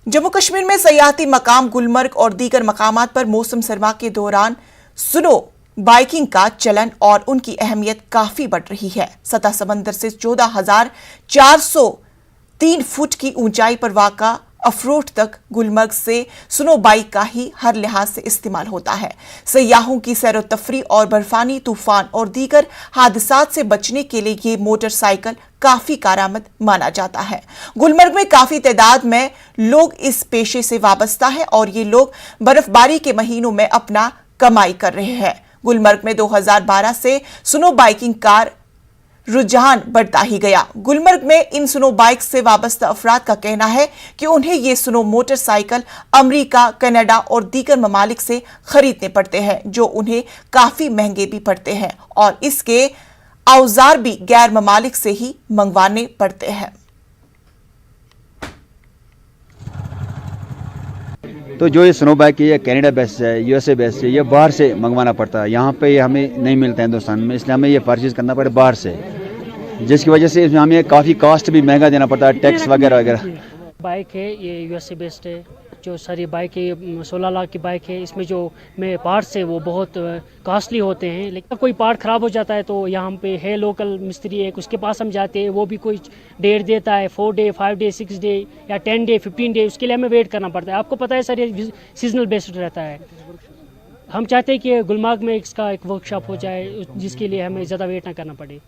जम्मू कश्मीर में सयाहती मकाम गुलमर्ग और दीगर मकामात पर मौसम सरमा के दौरान स्नो बाइकिंग का चलन और उनकी अहमियत काफी बढ़ रही है। सतह समंदर से 14,403 फुट की ऊंचाई पर वाक़ा अफरोट तक गुलमर्ग से स्नो बाइक का ही हर लिहाज से इस्तेमाल होता है। सयाहों की सैर तफरी और बर्फानी तूफान और दीगर हादसात से बचने के लिए ये मोटरसाइकिल काफी कारआमद माना जाता है। गुलमर्ग में काफी तादाद में लोग इस पेशे से वाबस्ता है और ये लोग बर्फबारी के महीनों में अपना कमाई कर रहे हैं। गुलमर्ग में 2012 से स्नो बाइकिंग का रुझान बढ़ता ही गया। गुलमर्ग में इन स्नो बाइक से वाबस्ता अफराद का कहना है कि उन्हें ये स्नो मोटरसाइकिल अमेरिका, कनाडा और दीगर ममालिक से खरीदने पड़ते हैं, जो उन्हें काफी महंगे भी पड़ते हैं और इसके औजार भी गैर ममालिक से ही मंगवाने पड़ते हैं। तो जो ये स्नो बाइक है ये कनाडा बेस्ड है, यूएसए बेस्ड है, ये बाहर से मंगवाना पड़ता है। यहाँ पे ये हमें नहीं मिलता है हिंदुस्तान में, इसलिए हमें ये परचेज करना पड़े बाहर से, जिसकी वजह से इसमें हमें काफ़ी कॉस्ट भी महंगा देना पड़ता है, टैक्स वगैरह वगैरह। बाइक है ये यूएसए बेस्ड है, जो सारी बाइक है 16 लाख की बाइक है। इसमें जो में पार्ट्स है वो बहुत कॉस्टली होते हैं, लेकिन कोई पार्ट ख़राब हो जाता है तो यहाँ पे है लोकल मिस्त्री एक, उसके पास हम जाते हैं, वो भी कोई डेट देता है 4 डे 5 डे 6 डे या 10 डे 15 डे, उसके लिए हमें वेट करना पड़ता है। आपको पता है सर ये सीजनल बेस्ड रहता है। हम चाहते हैं कि गुलमर्ग में इसका एक वर्कशॉप हो जाए जिसके लिए हमें ज़्यादा वेट ना करना पड़े।